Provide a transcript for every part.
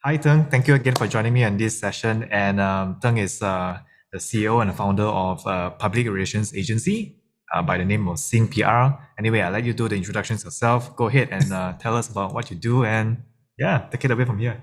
Hi, Terng. Thank you again for joining me on this session. And Terng is the CEO and the founder of a public relations agency by the name of Sing PR. Anyway, I'll let you do the introductions yourself. Go ahead and tell us about what you do and yeah, take it away from here.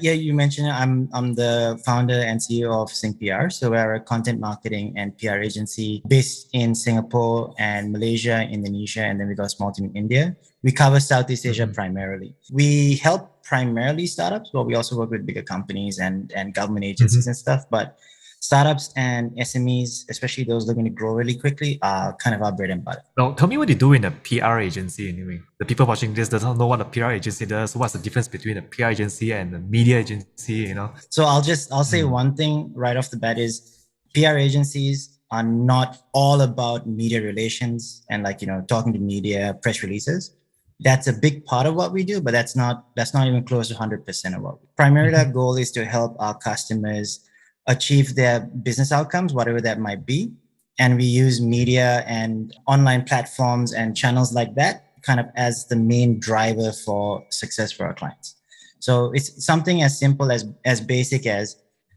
You mentioned, I'm the founder and CEO of Sync PR. So we're a content marketing and PR agency based in Singapore and Malaysia, Indonesia, and then we got a small team in India. We cover Southeast Asia primarily. We help primarily startups, but we also work with bigger companies and government agencies and stuff. But startups and SMEs, especially those looking to grow really quickly, are kind of our bread and butter. Now, tell me what you do in a PR agency anyway. The people watching this doesn't know what a PR agency does. What's the difference between a PR agency and a media agency, So I'll say one thing right off the bat is PR agencies are not all about media relations and talking to media, press releases. That's a big part of what we do, but that's not even close to 100% of what we do. Primarily our goal is to help our customers achieve their business outcomes, whatever that might be. And we use media and online platforms and channels like that kind of as the main driver for success for our clients. So it's something as simple as basic as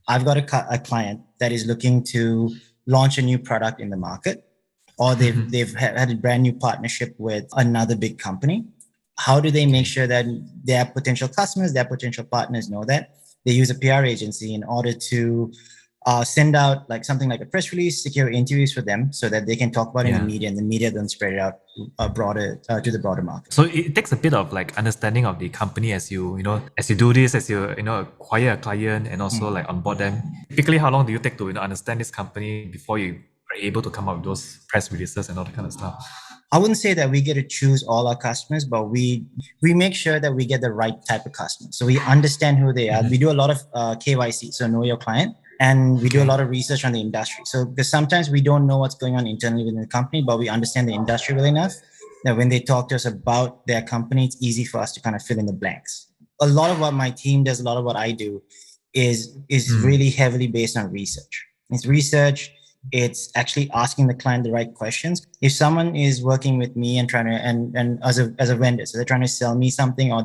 I've got a client that is looking to launch a new product in the market, or they've had a brand new partnership with another big company. How do they make sure that their potential customers, their potential partners know that? They use a PR agency in order to send out like something like a press release, secure interviews for them so that they can talk about it in the media, and the media then spread it out broader to the broader market. So it takes a bit of like understanding of the company as you do this, as you acquire a client and also like onboard them. Typically, how long do you take to understand this company before you are able to come up with those press releases and all that kind of stuff? I wouldn't say that we get to choose all our customers, but we make sure that we get the right type of customers. So we understand who they are. We do a lot of KYC, so know your client. And we do a lot of research on the industry. So because sometimes we don't know what's going on internally within the company, but we understand the industry well enough that when they talk to us about their company, it's easy for us to kind of fill in the blanks. A lot of what my team does, a lot of what I do is really heavily based on research. It's research. It's actually asking the client the right questions. If someone is working with me and trying to, and as a vendor, so they're trying to sell me something, or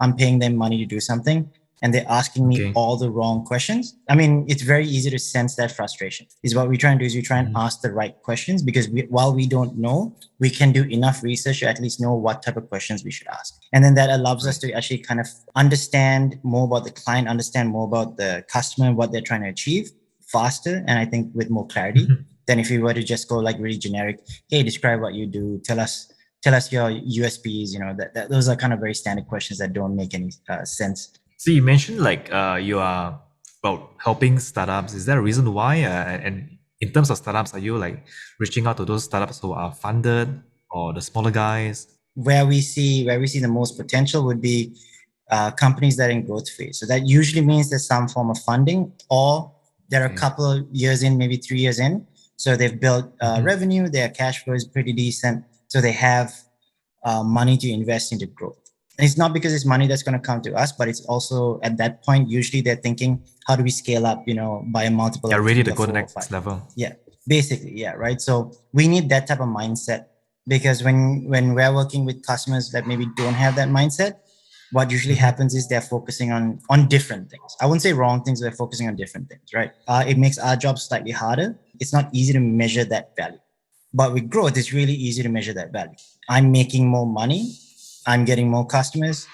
I'm paying them money to do something, and they're asking me all the wrong questions. I mean, it's very easy to sense that frustration. Is what we try and do is we try and ask the right questions, because while we don't know, we can do enough research to at least know what type of questions we should ask. And then that allows us to actually kind of understand more about the client, understand more about the customer, what they're trying to achieve faster. And I think with more clarity than if you were to just go like really generic, hey, describe what you do, tell us your USPs, those are kind of very standard questions that don't make any sense. So you mentioned like you are about helping startups. Is there a reason why? And in terms of startups, are you like reaching out to those startups who are funded or the smaller guys? Where we see the most potential would be companies that are in growth phase. So that usually means there's some form of funding, or they're a couple of years in, maybe 3 years in. So they've built revenue, their cash flow is pretty decent. So they have money to invest into growth. And it's not because it's money that's going to come to us, but it's also at that point, usually they're thinking, how do we scale up, by a multiple? They're ready to go to the next level. Yeah, basically. Yeah. Right. So we need that type of mindset, because when we're working with customers that maybe don't have that mindset, what usually happens is they're focusing on different things. I wouldn't say wrong things, they're focusing on different things, right? It makes our job slightly harder. It's not easy to measure that value. But with growth, it's really easy to measure that value. I'm making more money. I'm getting more customers.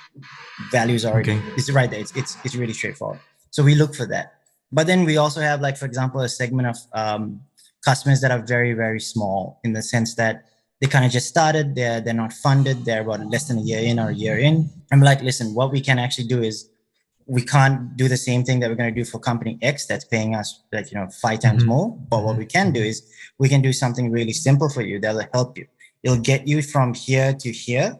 Values already, it's right there. It's really straightforward. So we look for that. But then we also have, like, for example, a segment of customers that are very, very small, in the sense that they kind of just started, they're not funded, they're about less than a year in or a year in. I'm like, listen, what we can actually do is, we can't do the same thing that we're going to do for company X that's paying us like 5 times more. But what we can do is we can do something really simple for you that'll help you. It'll get you from here to here.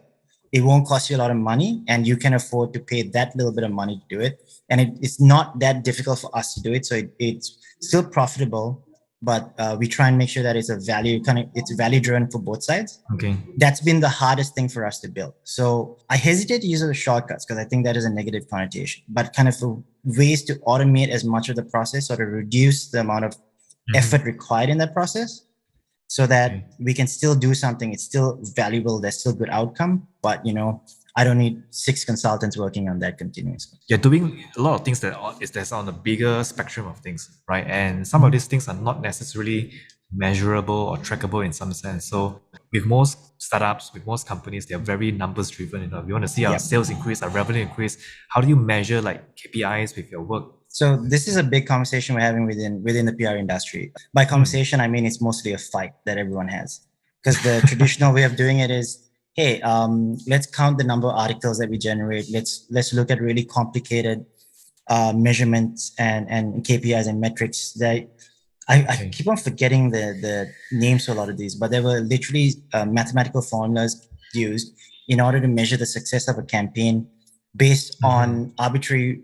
It won't cost you a lot of money, and you can afford to pay that little bit of money to do it. And it's not that difficult for us to do it. So it's still profitable, but we try and make sure that it's it's value driven for both sides. That's been the hardest thing for us to build. So I hesitate to use the shortcuts, because I think that is a negative connotation, but kind of ways to automate as much of the process, or to reduce the amount of effort required in that process, so that we can still do something. It's still valuable. There's still good outcome, but I don't need 6 consultants working on that continuously. You're doing a lot of things that's on a bigger spectrum of things, right? And some of these things are not necessarily measurable or trackable in some sense. So with most startups, with most companies, they're very numbers driven. You know, we want to see our sales increase, our revenue increase. How do you measure like KPIs with your work? So this is a big conversation we're having within the PR industry. By conversation, I mean it's mostly a fight that everyone has, because the traditional way of doing it is, hey, let's count the number of articles that we generate. Let's look at really complicated measurements and KPIs and metrics that I keep on forgetting the names for a lot of these, but there were literally mathematical formulas used in order to measure the success of a campaign based on arbitrary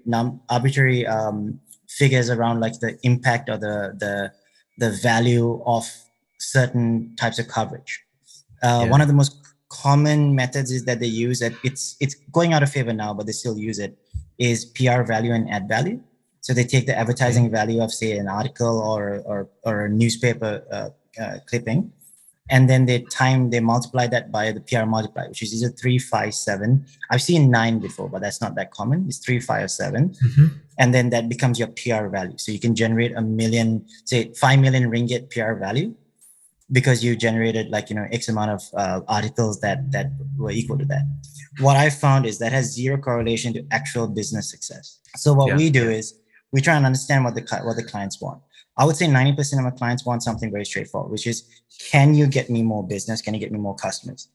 figures around like the impact or the value of certain types of coverage. One of the most common methods is that they use it. It's going out of favor now, but they still use it. Is PR value and ad value. So they take the advertising value of, say, an article or a newspaper clipping, and then they multiply that by the PR multiplier, which is either 3, 5, 7. I've seen 9 before, but that's not that common. It's 3, 5, or 7. And then that becomes your PR value. So you can generate 5 million ringgit PR value because you generated X amount of articles that were equal to that. What I found is that has zero correlation to actual business success. So what we do is we try and understand what the clients want. I would say 90% of my clients want something very straightforward, which is, can you get me more business? Can you get me more customers?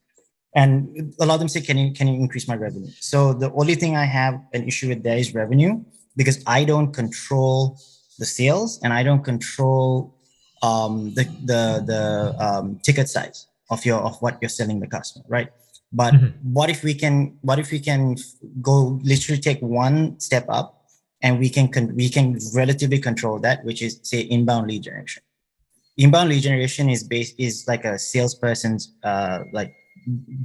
And a lot of them say, can you increase my revenue? So the only thing I have an issue with there is revenue, because I don't control the sales and I don't control the ticket size of what you're selling the customer, right? But what if we can go literally take one step up, and we can relatively control that, which is, say, inbound lead generation. Inbound lead generation is like a salesperson's like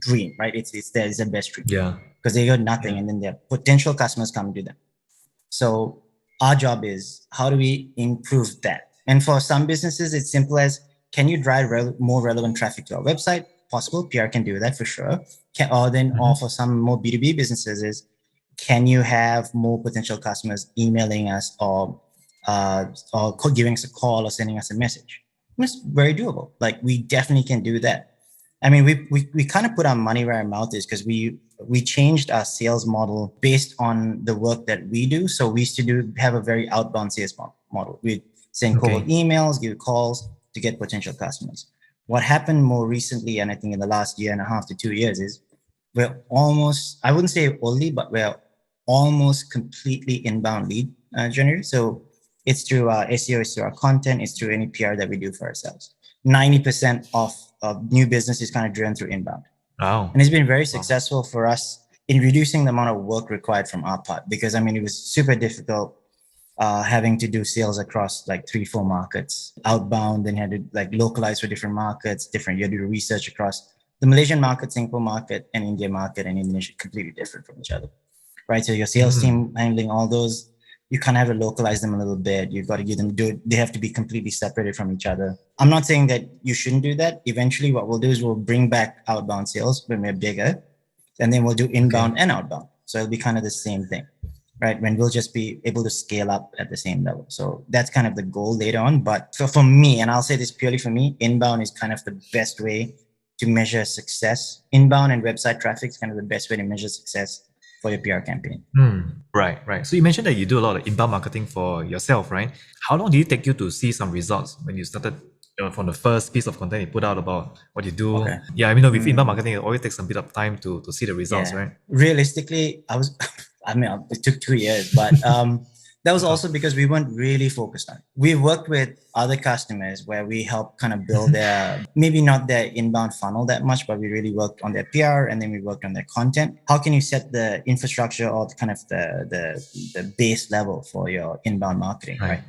dream, right? It's their best dream. Yeah. Because they got nothing, and then their potential customers come to them. So our job is, how do we improve that? And for some businesses, it's simple as, can you drive more relevant traffic to our website? Possible. PR can do that for sure. Or for some more B2B businesses is, can you have more potential customers emailing us or giving us a call or sending us a message? It's very doable. Like, we definitely can do that. I mean, we kind of put our money where our mouth is, because we changed our sales model based on the work that we do. So we used to have a very outbound sales model. We'd send cold emails, give calls to get potential customers. What happened more recently, and I think in the last year and a half to 2 years, is we're almost, I wouldn't say only, but we're almost completely inbound lead generators. So it's through our SEO, it's through our content, it's through any PR that we do for ourselves. 90% of new business is kind of driven through inbound. Wow. And it's been very successful for us in reducing the amount of work required from our part, because I mean, it was super difficult having to do sales across like 3-4 markets outbound, then had to like localize for different markets, you had to do research across the Malaysian market, Singapore market, and India market, and Indonesia, completely different from each other, right? So your sales team handling all those, you kind of have to localize them a little bit. You've got to give them they have to be completely separated from each other. I'm not saying that you shouldn't do that. Eventually what we'll do is we'll bring back outbound sales when we're bigger, and then we'll do inbound and outbound. So it'll be kind of the same thing, right? When we'll just be able to scale up at the same level. So that's kind of the goal later on. But for me, and I'll say this purely for me, inbound is kind of the best way to measure success. Inbound and website traffic is kind of the best way to measure success for your PR campaign. Right. So you mentioned that you do a lot of inbound marketing for yourself, right? How long did it take you to see some results when you started from the first piece of content you put out about what you do? Okay. Yeah, I mean, with inbound marketing, it always takes a bit of time to see the results, right? Realistically, it took 2 years, but that was also because we weren't really focused on it. We worked with other customers where we helped kind of build maybe not their inbound funnel that much, but we really worked on their PR, and then we worked on their content. How can you set the infrastructure or kind of the base level for your inbound marketing, right?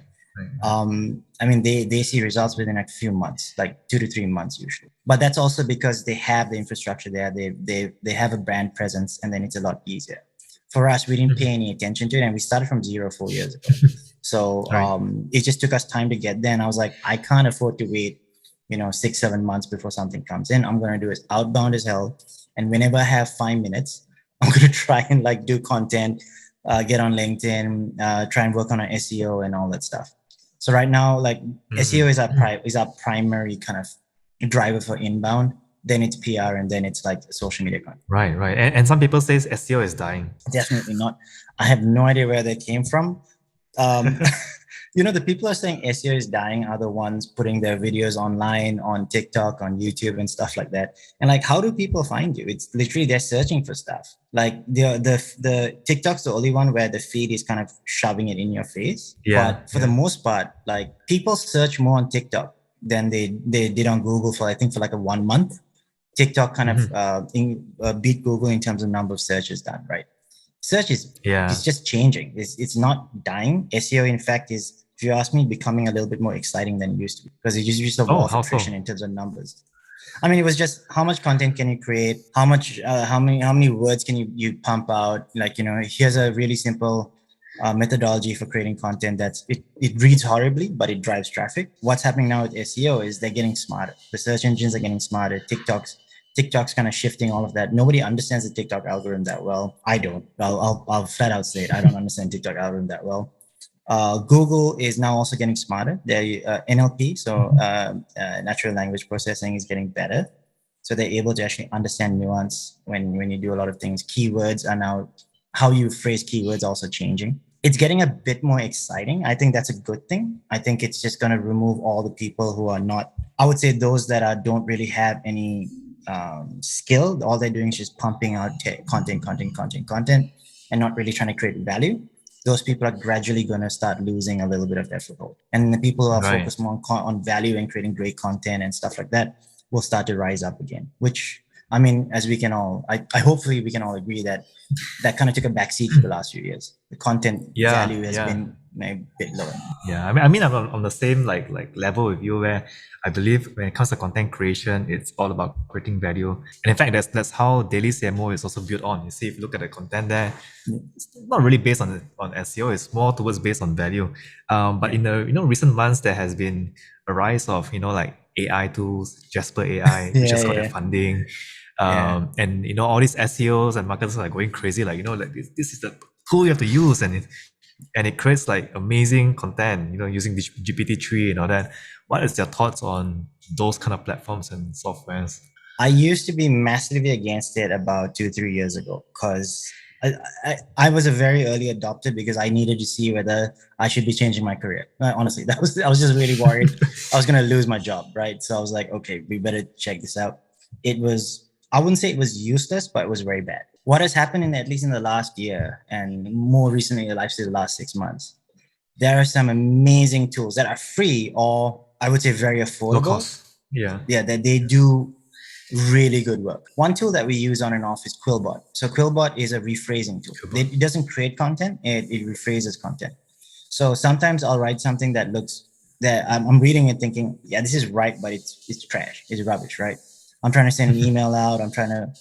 I mean, they see results within a few months, like 2 to 3 months usually. But that's also because they have the infrastructure there. They have a brand presence, and then it's a lot easier. For us, we didn't pay any attention to it, and we started from zero 4 years ago. So it just took us time to get there. And I was like, I can't afford to wait, 6-7 months before something comes in. I'm going to do it outbound as hell. And whenever I have 5 minutes, I'm going to try and like do content, get on LinkedIn, try and work on our SEO and all that stuff. So right now, like SEO is our primary kind of driver for inbound. Then it's PR, and then it's like social media content. Right. And some people say SEO is dying. Definitely not. I have no idea where that came from. The people are saying SEO is dying are the ones putting their videos online on TikTok, on YouTube, and stuff like that. And like, how do people find you? It's literally they're searching for stuff. Like the TikTok's the only one where the feed is kind of shoving it in your face. But for the most part, like people search more on TikTok than they did on Google for, I think, for like a 1 month. TikTok kind of beat Google in terms of number of searches done, right? Search is just changing. It's not dying. SEO, in fact, is, if you ask me, becoming a little bit more exciting than it used to be, because it used to be a wall of attrition in terms of numbers. I mean, it was just how much content can you create? How many words can you pump out? Like, here's a really simple methodology for creating content it reads horribly, but it drives traffic. What's happening now with SEO is they're getting smarter. The search engines are getting smarter. TikTok's kind of shifting all of that. Nobody understands the TikTok algorithm that well. I don't. I'll flat out say it. I don't understand TikTok algorithm that well. Google is now also getting smarter. Their NLP, so natural language processing, is getting better. So they're able to actually understand nuance when you do a lot of things. Keywords are now, how you phrase keywords also changing. It's getting a bit more exciting. I think that's a good thing. I think it's just going to remove all the people who are not, I would say those that don't really have any skill. All they're doing is just pumping out content, and not really trying to create value. Those people are gradually going to start losing a little bit of their foothold. And the people who are focused more on value and creating great content and stuff like that will start to rise up again, which, I mean, as we can all, I hopefully we can all agree that kind of took a backseat for the last few years. The content value has been a bit lower. Yeah, I mean, I'm on the same like level with you, where I believe when it comes to content creation, it's all about creating value. And in fact, that's how Daily CMO is also built on. You see, if you look at the content there, it's not really based on SEO. It's more towards based on value. But in the recent months, there has been a rise of like AI tools, Jasper AI, which just got their funding. And all these SEOs and marketers are going crazy, like like this is the tool you have to use, and it creates like amazing content, using GPT-3 and all that. What is your thoughts on those kind of platforms and softwares? I used to be massively against it about 2-3 years ago, because I was a very early adopter, because I needed to see whether I should be changing my career. Honestly, I was just really worried I was going to lose my job, right? So I was like, okay, we better check this out. I wouldn't say it was useless, but it was very bad. What has happened at least in the last year, and more recently, actually the last 6 months, there are some amazing tools that are free, or I would say very affordable. Low cost. Yeah, that they do really good work. One tool that we use on and off is Quillbot. So Quillbot is a rephrasing tool. It doesn't create content, it rephrases content. So sometimes I'll write something that I'm reading it thinking, yeah, this is right, but it's trash, it's rubbish, right? I'm trying to send an email out, I'm trying to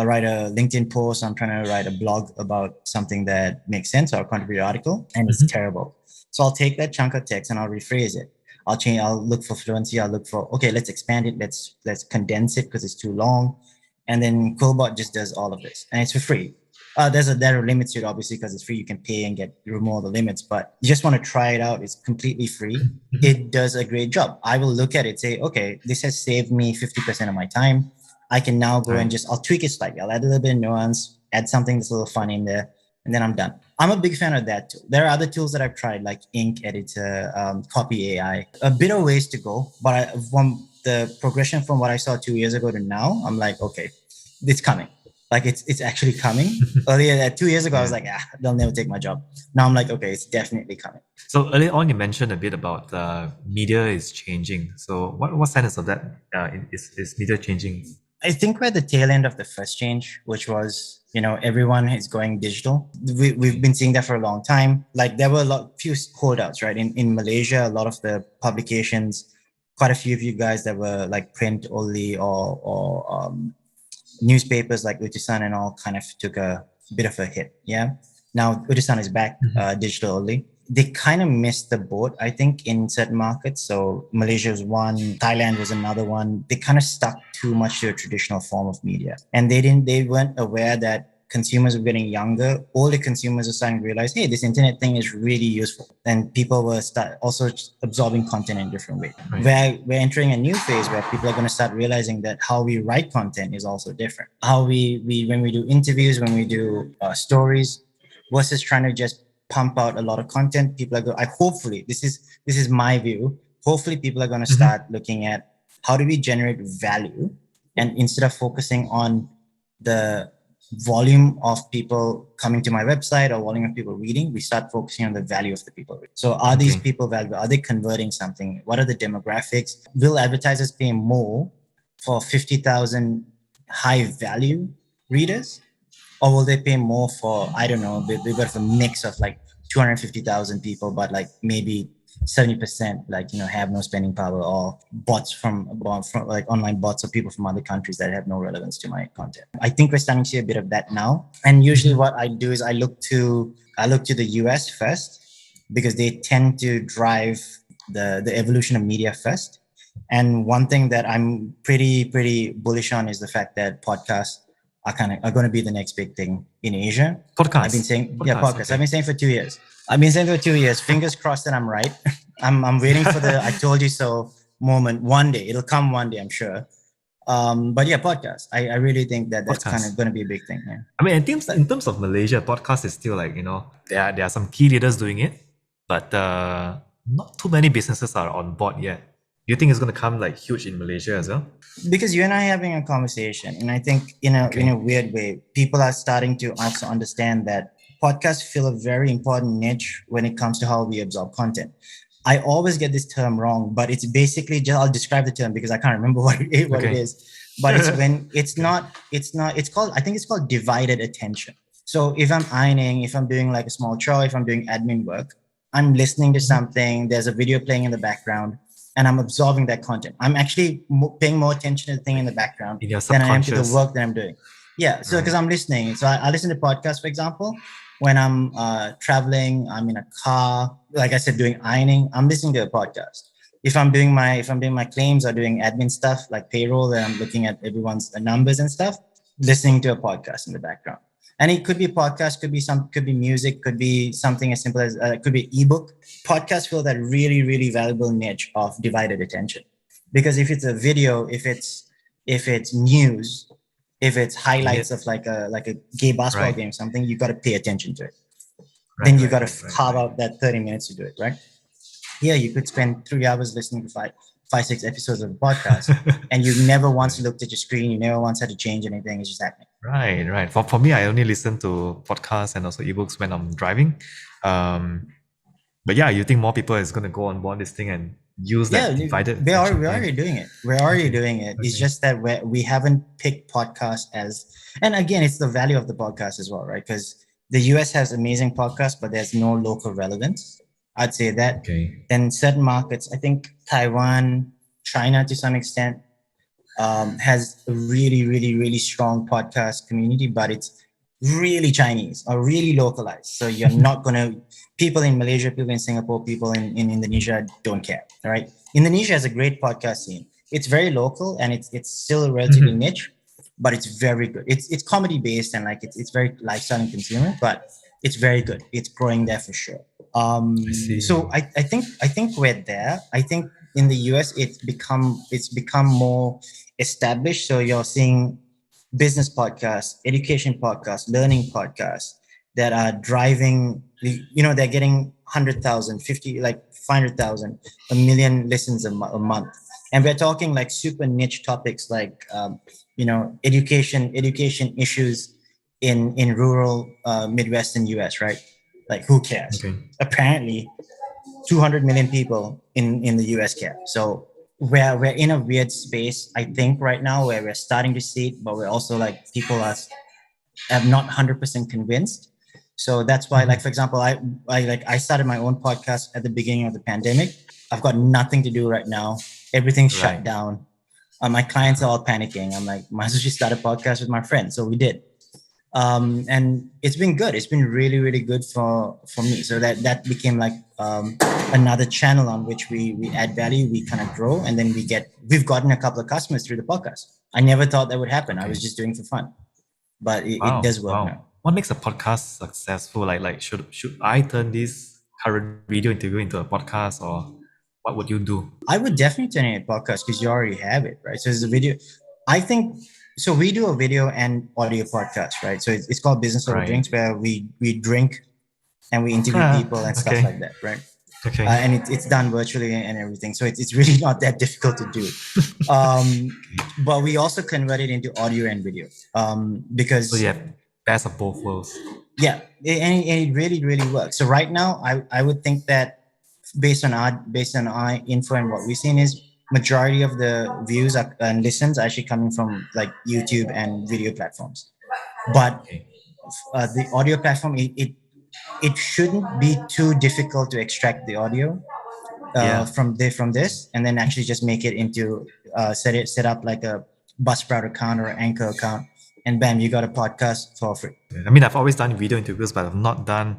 write a LinkedIn post, I'm trying to write a blog about something that makes sense, or a contributor article, and it's terrible. So I'll take that chunk of text and I'll rephrase it. I'll look for fluency. I'll look for, okay, let's expand it. Let's condense it because it's too long. And then Quillbot just does all of this, and it's for free. There are limits to it, obviously, because it's free. You can pay and remove all the limits, but you just want to try it out. It's completely free. It does a great job. I will look at it, say, okay, this has saved me 50% of my time. I can now go and I'll tweak it slightly. I'll add a little bit of nuance, add something that's a little fun in there, and then I'm done. I'm a big fan of that tool. There are other tools that I've tried, like Ink Editor, Copy AI. A bit of ways to go, but from the progression from what I saw 2 years ago to now, I'm like, okay, it's coming. Like it's actually coming. Earlier, 2 years ago, I was like, they'll never take my job. Now I'm like, okay, it's definitely coming. So earlier on, you mentioned a bit about media is changing. So what sense of that is media changing? I think we're at the tail end of the first change, which was, everyone is going digital. We've been seeing that for a long time. Like there were few holdouts, right? In Malaysia, a lot of the publications, quite a few of you guys that were like print only or newspapers like Utusan and all kind of took a bit of a hit. Yeah. Now Utusan is back digital only. They kind of missed the boat, I think, in certain markets. So Malaysia was one, Thailand was another one. They kind of stuck too much to a traditional form of media, and they weren't aware that consumers were getting younger, older consumers are starting to realize, hey, this internet thing is really useful. And people will start also absorbing content in different ways. Right. We're entering a new phase where people are going to start realizing that how we write content is also different. How we when we do interviews, when we do stories, versus trying to just pump out a lot of content, people are going. Hopefully, this is my view. Hopefully, people are going to start looking at how do we generate value, and instead of focusing on the volume of people coming to my website or volume of people reading, we start focusing on the value of the people. So are these people valuable? Are they converting something? What are the demographics? Will advertisers pay more for 50,000 high value readers? Or will they pay more for, I don't know, they've got a mix of like 250,000 people, but like maybe 70% like, have no spending power, or bots from like online bots or people from other countries that have no relevance to my content. I think we're starting to see a bit of that now. And usually what I do is I look to the US first, because they tend to drive the evolution of media first. And one thing that I'm pretty bullish on is the fact that podcasts are going to be the next big thing in Asia. Podcast. I've been saying, podcast. Okay. I've been saying for 2 years. Fingers crossed that I'm right. I'm waiting for the "I told you so" moment. One day it'll come. One day, I'm sure. But yeah, podcast. I really think that's kind of going to be a big thing. Yeah. I mean, in terms of Malaysia, podcast is still like, there are some key leaders doing it, but not too many businesses are on board yet. Do you think it's going to come like huge in Malaysia as well? Because you and I are having a conversation, and I think in a weird way, people are starting to also understand that podcasts fill a very important niche when it comes to how we absorb content. I always get this term wrong, but it's basically just, I'll describe the term because I can't remember what it is. But it's when it's called, I think it's called divided attention. So if I'm ironing, if I'm doing like a small chore, if I'm doing admin work, I'm listening to something, there's a video playing in the background, and I'm absorbing that content. I'm actually paying more attention to the thing in the background than I am to the work that I'm doing. Yeah, so because I'm listening. So I listen to podcasts, for example, when I'm traveling, I'm in a car, like I said, doing ironing, I'm listening to a podcast. If I'm doing my claims or doing admin stuff like payroll, and I'm looking at everyone's numbers and stuff, listening to a podcast in the background. And it could be podcast, could be music, could be something as simple as could be ebook. Podcasts fill that really, really valuable niche of divided attention. Because if it's a video, if it's news, if it's highlights of like a gay basketball game or something, you got to pay attention to it. Then you got to carve out that 30 minutes to do it, right? Yeah, you could spend 3 hours listening to 5-6 episodes of a podcast, and you never once looked at your screen. You never once had to change anything. It's just happening. Right. For me, I only listen to podcasts and also ebooks when I'm driving. But yeah, you think more people is going to go on board this thing and use that divided? We're already doing it. It's just that we haven't picked podcasts as, and again, it's the value of the podcast as well, right? Because the US has amazing podcasts, but there's no local relevance. I'd say that. Okay. Then certain markets, I think Taiwan, China to some extent, has a really, really, really strong podcast community, but it's really Chinese or really localized. So you're not going to, people in Malaysia, people in Singapore, people in Indonesia don't care, right? Indonesia has a great podcast scene. It's very local and it's still relatively niche, but it's very good. It's comedy based and like it's very lifestyle and consumer, but it's very good. It's growing there for sure. So I think we're there. I think in the US it's become more established. So you're seeing business podcasts, education podcasts, learning podcasts that are driving, they're getting 100,000, 50, like 500,000, a million listens a month. And we're talking like super niche topics like, education issues in rural Midwestern US, right? Like who cares? Okay. Apparently 200 million people in the US care. So we're in a weird space, I think, right now where we're starting to see it, but we're also like people are not 100% convinced. So that's why, like, for example, I started my own podcast at the beginning of the pandemic. I've got nothing to do right now. Everything's shut down. My clients are all panicking. I'm like, might as well just start a podcast with my friends. So we did. And it's been good. It's been really, really good for me. So that became like another channel on which we add value, we kind of grow, and then we've gotten a couple of customers through the podcast. I never thought that would happen. I was just doing it for fun. but it Wow, does work now. wow. What makes a podcast successful? Like should I turn this current video interview into a podcast, or what would you do? I would definitely turn it into a podcast because you already have it, right? So it's a video. I think so. We do a video and audio podcast, right? So it's called Business Over Right. Drinks, where we drink and we interview people and stuff Okay. like that, right? Okay. And it's done virtually and everything. So it's really not that difficult to do. But we also convert it into audio and video because So you have best of both worlds. yeah, and it really really works. So right now, I would think that based on our info and what we've seen is majority of the views and listens are actually coming from like YouTube and video platforms. But Okay. the audio platform, it shouldn't be too difficult to extract the audio Yeah. from this, and then actually just make it into set up like a Buzzsprout account or Anchor account, and bam, you got a podcast for free. I mean, I've always done video interviews, but I've not done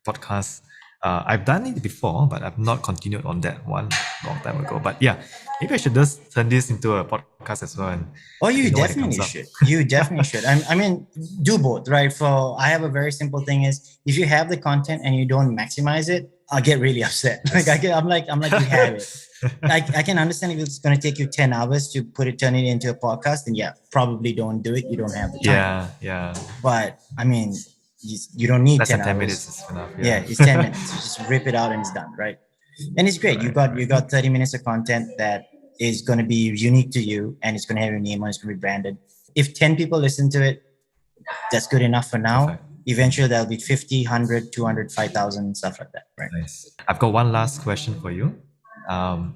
podcasts. I've done it before, but I've not continued on that one long time ago. But yeah, maybe I should just turn this into a podcast as well. And Oh, you know when it definitely comes up. should. You definitely should. I mean, do both, right? For I have a very simple thing is if you have the content and you don't maximize it, I'll get really upset. Like I'm like you have it. I can understand if it's going to take you 10 hours to turn it into a podcast, then yeah, probably don't do it. You don't have the time. Yeah, yeah. But I mean, you don't need Less 10 than 10 hours. minutes is enough. Yeah, it's 10 minutes. You just rip it out and it's done, right? And it's great. Right, You got 30 minutes of content that is going to be unique to you and it's going to have your name on it, it's going to be branded. If 10 people listen to it, that's good enough for now. Perfect. Eventually there'll be 50, 100, 200, 5,000, stuff like that, right? Nice. I've got one last question for you.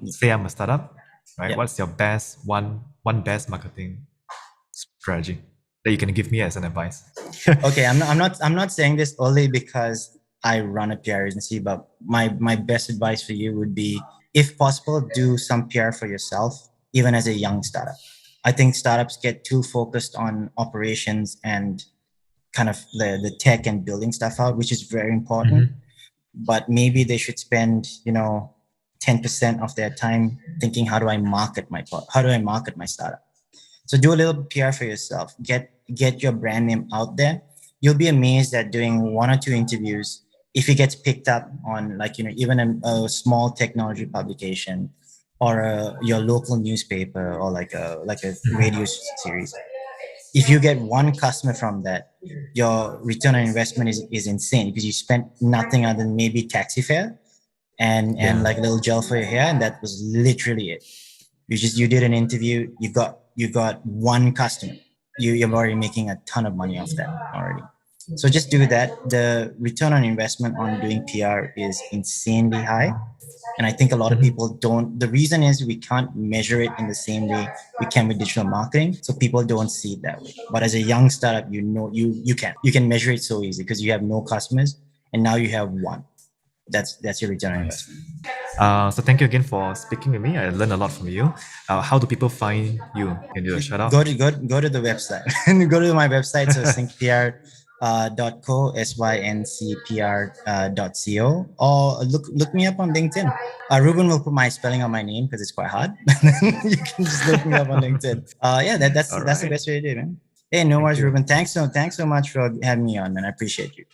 Say I'm a startup, right? Yeah. What's your best one best marketing strategy that you can give me as an advice? Okay, I'm not saying this only because I run a PR agency, but my best advice for you would be, if possible, do some PR for yourself, even as a young startup. I think startups get too focused on operations and kind of the tech and building stuff out, which is very important. Mhm. But maybe they should spend 10% of their time thinking, how do I market my startup? So do a little PR for yourself. Get your brand name out there. You'll be amazed at doing one or two interviews. If it gets picked up on even a small technology publication or your local newspaper or like a radio series. If you get one customer from that, your return on investment is insane because you spent nothing other than maybe taxi fare and like a little gel for your hair, and that was literally it. You did an interview, you got one customer. You're already making a ton of money off that already. So just do that. The return on investment on doing PR is insanely high. And I think a lot of people don't. The reason is we can't measure it in the same way we can with digital marketing. So people don't see it that way. But as a young startup, you can measure it so easy because you have no customers and now you have one. That's your return on investment. So thank you again for speaking with me. I learned a lot from you. How do people find you? Can you do a shout out? Go to the website. Go to my website. So syncpr.co, syncpr.co, or look me up on LinkedIn. Reuben will put my spelling on my name because it's quite hard. You can just look me up on LinkedIn. Yeah, that's the best way to do it, man. Hey, no worries, Reuben. Thanks so much for having me on, man. I appreciate you.